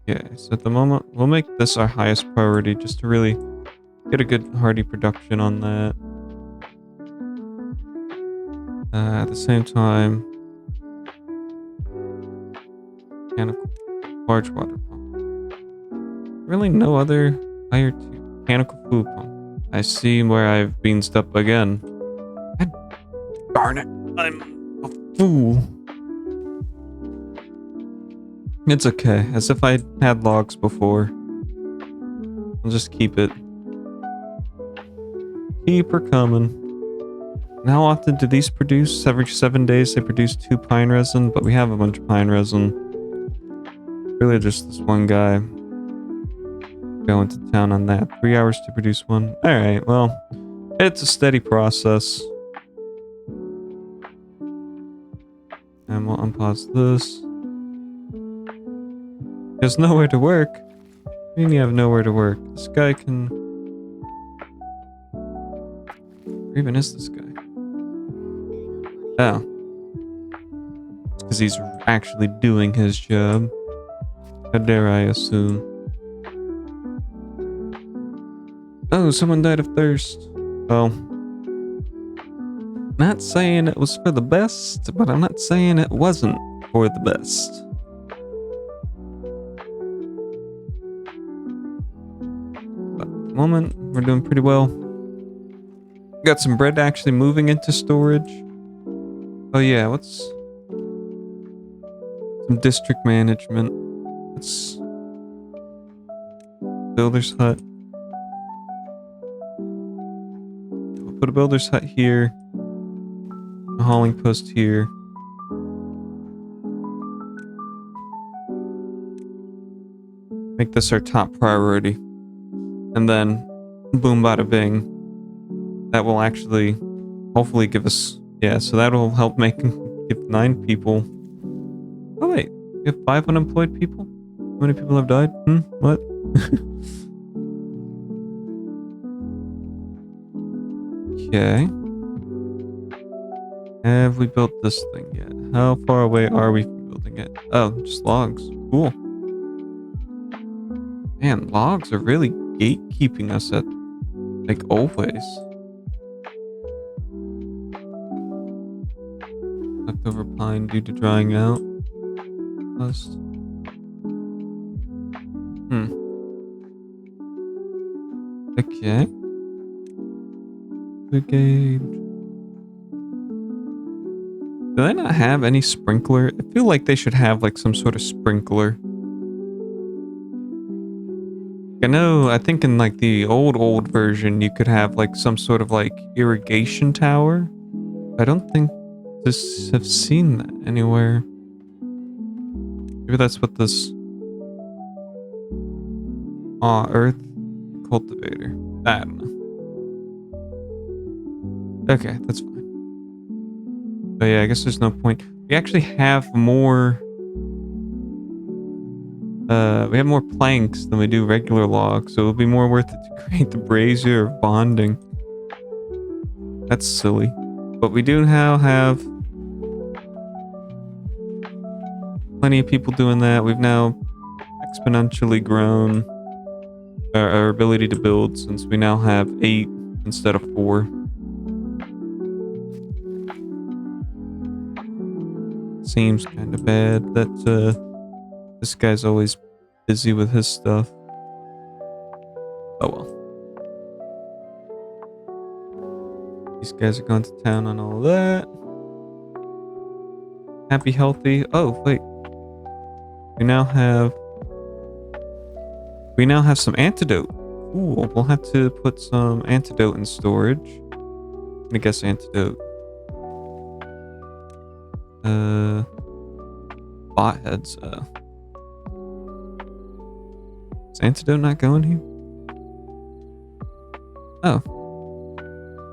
Okay, so at the moment, we'll make this our highest priority just to really get a good hardy production on that. At the same time, mechanical large water pump. Really no other higher mechanical food pump. I see where I've been stuck again. God darn it, I'm a fool. It's okay, as if I had logs before. I'll just keep it. Keep her coming. And how often do these produce? Every 7 days they produce 2 pine resin, but we have a bunch of pine resin. Really just this one guy going to town on that. 3 hours to produce one. Alright, well, it's a steady process. And we'll unpause this. There's nowhere to work. What do you mean you have nowhere to work? This guy can... Where even is this guy? Oh. It's because he's actually doing his job. How dare I assume? Oh, someone died of thirst. Well, not saying it was for the best, but I'm not saying it wasn't for the best. But at the moment, we're doing pretty well. Got some bread actually moving into storage. Oh yeah, what's... Some district management. Let's... Builder's hut. We'll put a builder's hut here. A hauling post here. Make this our top priority. And then, boom bada bing. That will actually, hopefully give us... Yeah, so that'll help give 9 people... Oh wait, we have 5 unemployed people? How many people have died? What? Okay. Have we built this thing yet? How far away are we from building it? Oh, just logs. Cool. Man, logs are really gatekeeping us at, like, always. Leftover pine due to drying out. Plus. Okay. Good gauge. Do they not have any sprinkler? I feel like they should have like some sort of sprinkler. I think in like the old version you could have like some sort of like irrigation tower. I don't think have seen that anywhere. Maybe that's what this earth cultivator. I don't know. Okay, that's fine. But yeah, I guess there's no point. We actually have more planks than we do regular logs, so it'll be more worth it to create the brazier of bonding. That's silly. But we do now have plenty of people doing that. We've now exponentially grown our ability to build, since we now have 8 instead of 4. Seems kind of bad that this guy's always busy with his stuff. Oh well. These guys are going to town on all of that. Happy, healthy. Oh, wait. We now have some antidote. Ooh, we'll have to put some antidote in storage. I'm gonna guess antidote. Bot heads. Is antidote not going here? Oh.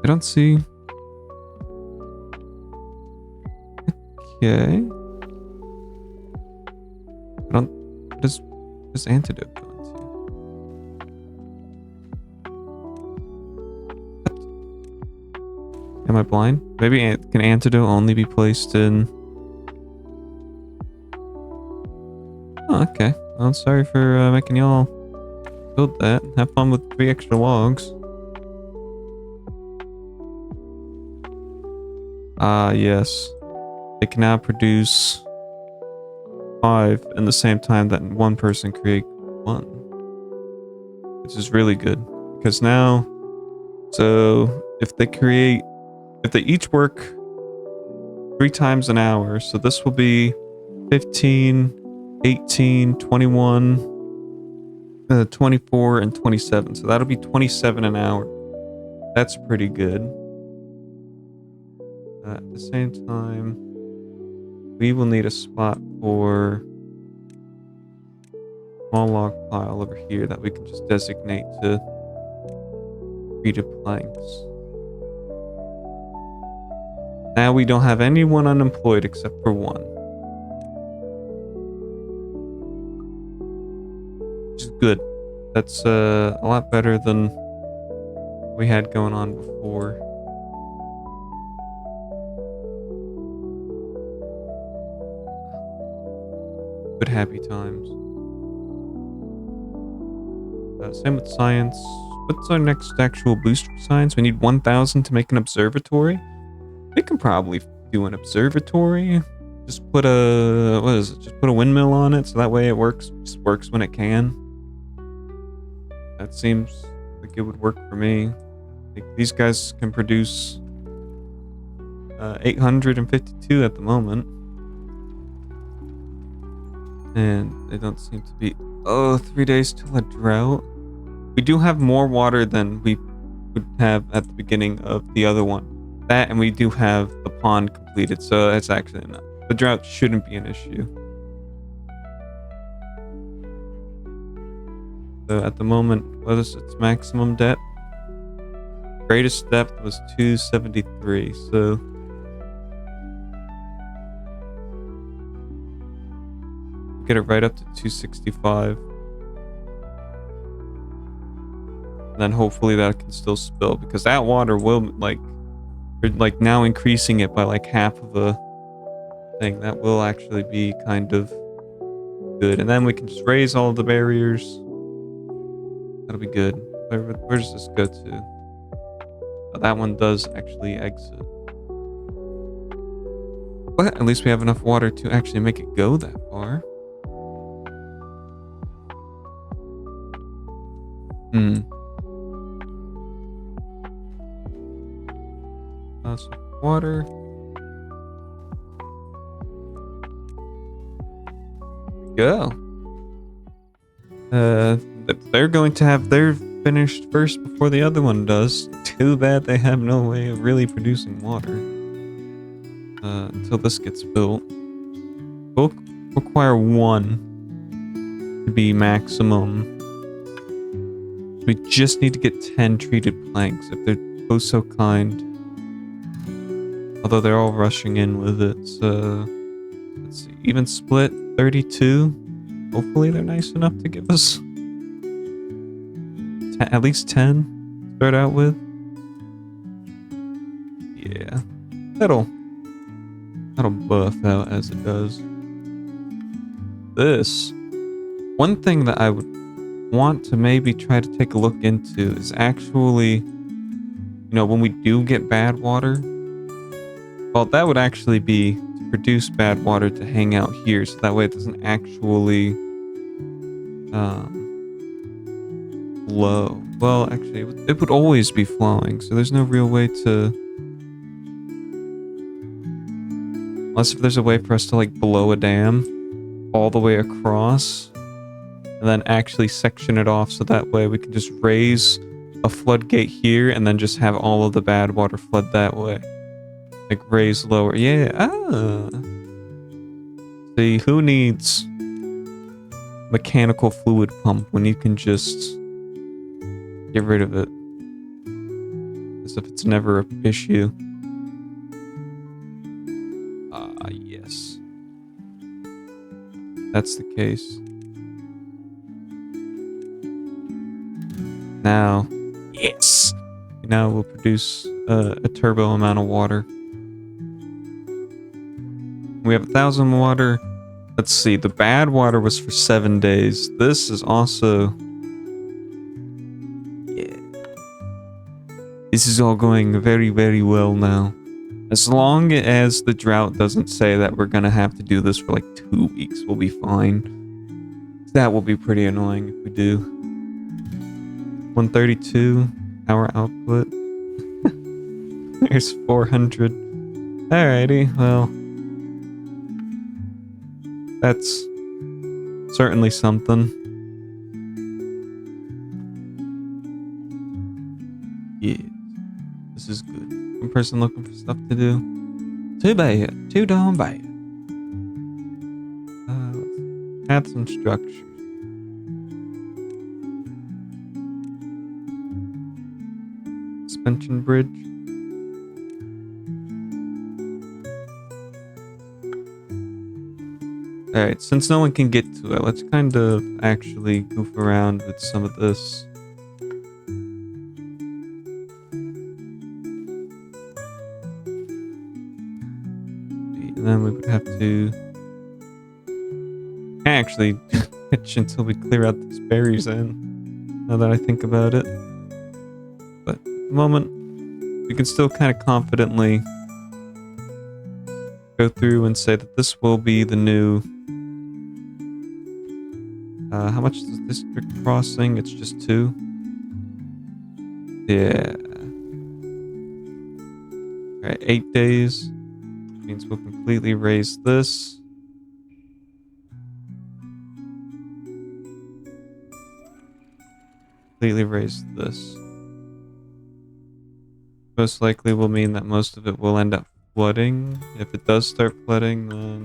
I don't see. Okay. What does antidote go into? What? Am I blind? Maybe can antidote only be placed in... Oh, okay. Well, I'm sorry for making y'all build that. Have fun with 3 extra logs. Ah, yes. They can now produce 5 in the same time that one person create 1. Which is really good. Because now, so if they each work 3 times an hour, so this will be 15, 18, 21, 24, and 27. So that'll be 27 an hour. That's pretty good. At the same time, we will need a spot for a small log pile over here that we can just designate to treated planks. Now we don't have anyone unemployed except for 1. Which is good. That's a lot better than we had going on before. Good happy times. Same with science. What's our next actual boost for science? We need 1,000 to make an observatory. We can probably do an observatory. Just put a Just put a windmill on it, so that way it works. Just works when it can. That seems like it would work for me. Like these guys can produce 852 at the moment, and they don't seem to be. Oh, 3 days till a drought. We do have more water than we would have at the beginning of the other one. That, and we do have the pond completed, so that's actually enough. The drought shouldn't be an issue. So at the moment, what is its maximum depth? Greatest depth was 273, so get it right up to 265. And then hopefully that can still spill, because that water will we're now increasing it by like half of a thing. That will actually be kind of good. And then we can just raise all of the barriers. That'll be good. Where does this go to? Oh, that one does actually exit. But at least we have enough water to actually make it go that far. Lots of water. Go. They're going to have their finished first before the other one does. Too bad they have no way of really producing water until this gets built. We'll require 1 to be maximum. We just need to get 10 treated planks if they're both so kind. Although they're all rushing in with it, so let's see. Even split 32. Hopefully they're nice enough to give us at least 10 to start out with. Yeah, that'll buff out as it does. This one thing that I would want to maybe try to take a look into is actually, when we do get bad water, well, that would actually be to produce bad water to hang out here, so that way it doesn't actually flow. Well, actually, it would always be flowing, so there's no real way to, unless if there's a way for us to like blow a dam all the way across and then actually section it off, so that way we can just raise a floodgate here and then just have all of the bad water flood that way. Like raise lower. Yeah. See, who needs mechanical fluid pump when you can just get rid of it? As if it's never an issue. Yes. That's the case. Now, yes! Now we'll produce a turbo amount of water. We have 1,000 water. Let's see. The bad water was for 7 days. This is also... Yeah. This is all going very, very well now. As long as the drought doesn't say that we're gonna have to do this for like 2 weeks, we'll be fine. That will be pretty annoying if we do. 132 hour output. There's 400. Alrighty, well. That's certainly something. Yeah. This is good. One person looking for stuff to do. Too bad. Too darn bad. Let's add some structure. Suspension bridge. Alright, since no one can get to it, let's kind of actually goof around with some of this. And then we would have to actually pitch until we clear out these berries in, now that I think about it. But at the moment, we can still kind of confidently go through and say that this will be the new... how much is the district crossing? It's just 2. Yeah. Alright, 8 days. Means we'll completely raise this. Completely raise this. Most likely will mean that most of it will end up flooding. If it does start flooding, then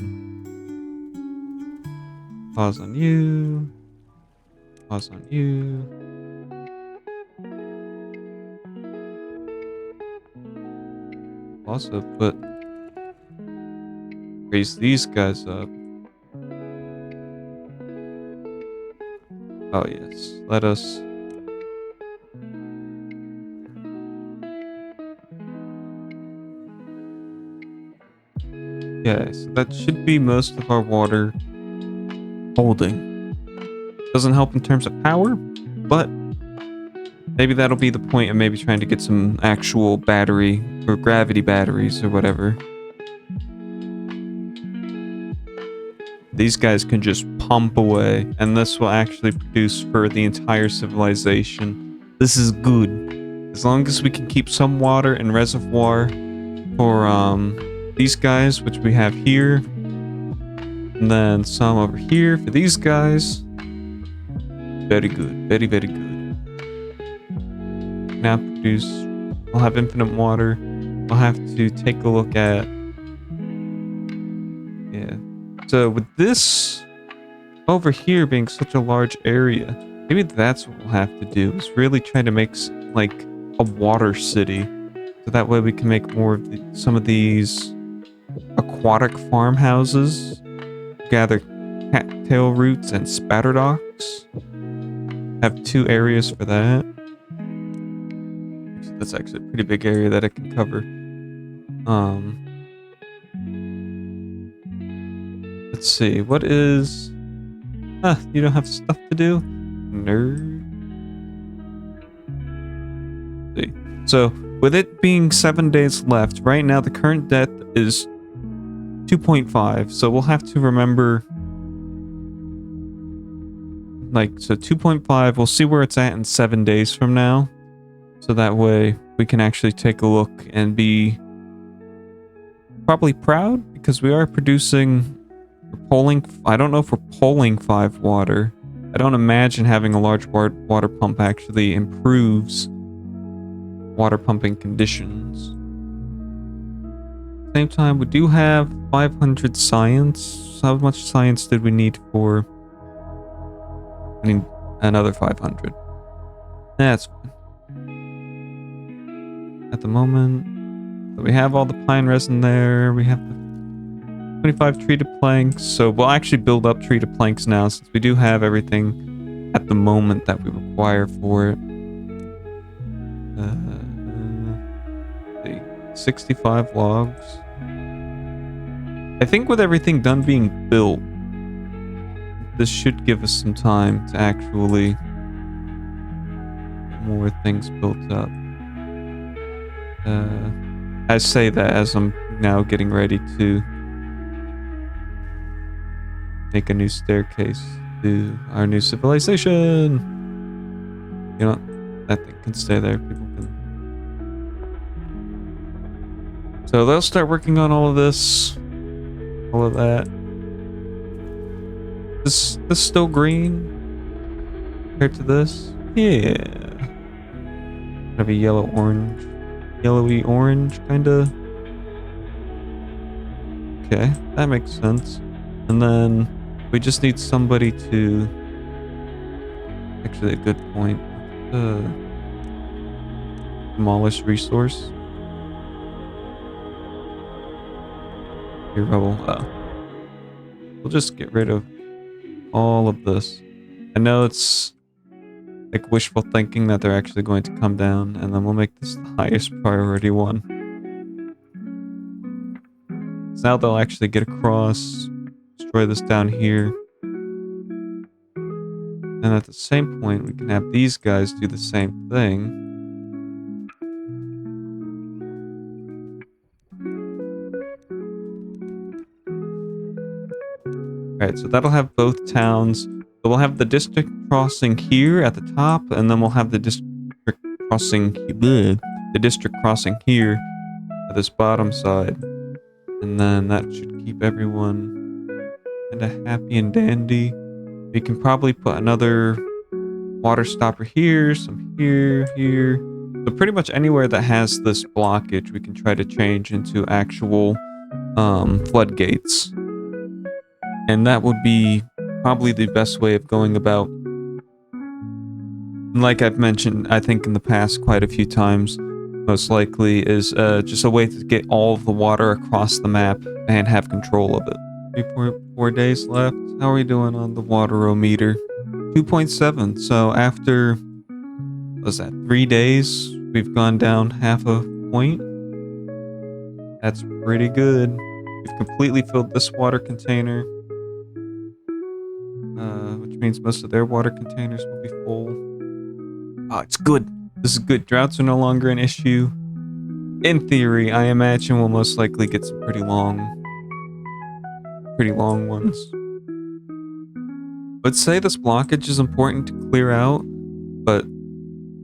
pause on you. Pause on you. Also put... raise these guys up. Oh yes, let us... Okay, so that should be most of our water holding. Doesn't help in terms of power, but maybe that'll be the point of maybe trying to get some actual battery or gravity batteries or whatever. These guys can just pump away, and this will actually produce for the entire civilization. This is good. As long as we can keep some water in reservoir for these guys, which we have here, and then some over here for these guys. Very good. Very, very good. Now produce. We'll have infinite water. We'll have to take a look at... Yeah. So with this over here being such a large area, maybe that's what we'll have to do, is really try to make like a water city. So that way we can make more of some of these aquatic farmhouses, gather cattail roots and spatterdocks. Have 2 areas for that. That's actually a pretty big area that it can cover. Let's see, what is... you don't have stuff to do? Nerd. Let's see. So, with it being 7 days left, right now the current debt is 2.5, so we'll have to remember... Like, so 2.5, we'll see where it's at in 7 days from now. So that way, we can actually take a look and be probably proud, because we are producing... Polling, I don't know if we're polling 5 water. I don't imagine having a large water pump actually improves water pumping conditions. Same time, we do have 500 science. How much science did we need for... I mean, another 500. That's fine. At the moment, so we have all the pine resin there. We have the 25 treated planks, so we'll actually build up treated planks now since we do have everything at the moment that we require for it. 65 logs. I think with everything done being built, this should give us some time to actually get more things built up. I say that as I'm now getting ready to make a new staircase to our new civilization. You know what? That thing can stay there. People can. So they'll start working on all of this, all of that. This still green compared to this? Yeah. Kind of a yellow orange, yellowy orange kind of. Okay, that makes sense. And then we just need somebody to. Actually, a good point. Demolish resource. Your rubble. We'll just get rid of all of this. I know it's like wishful thinking that they're actually going to come down, and then we'll make this the highest priority one. So now they'll actually get across, destroy this down here. And at the same point, we can have these guys do the same thing. Alright, so that'll have both towns. So we'll have the district crossing here at the top, and then we'll have the district crossing here at this bottom side. And then that should keep everyone kind of happy and dandy. We can probably put another water stopper here, some here. So pretty much anywhere that has this blockage, we can try to change into actual floodgates. And that would be probably the best way of going about. Like I've mentioned, I think in the past quite a few times, most likely is just a way to get all of the water across the map and have control of it. 3.4 days left. How are we doing on the waterometer? 2.7. So after, what was that, 3 days, we've gone down half a point. That's pretty good. We've completely filled this water container. Which means most of their water containers will be full. Oh, it's good. This is good. Droughts are no longer an issue. In theory, I imagine we'll most likely get some pretty long ones. Let's say this blockage is important to clear out, but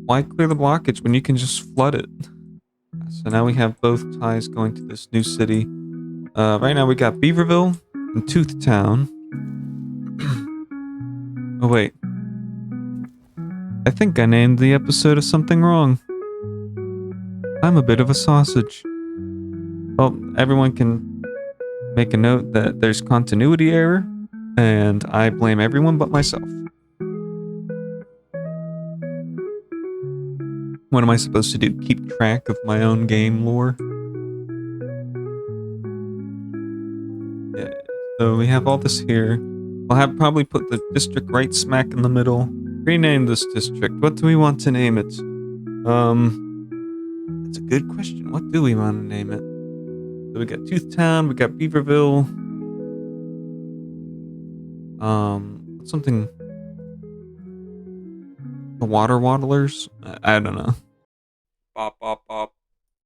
why clear the blockage when you can just flood it? So now we have both ties going to this new city. Right now we got Beaverville and Tooth Town. Oh wait. I think I named the episode of something wrong. I'm a bit of a sausage. Well, everyone can make a note that there's continuity error, and I blame everyone but myself. What am I supposed to do? Keep track of my own game lore? Yeah, so we have all this here. I'll have probably put the district right smack in the middle. Rename this district. What do we want to name it? That's a good question. What do we want to name it? So we got Toothtown, we got Beaverville. Something. The Water Waddlers? I don't know. Bop bop.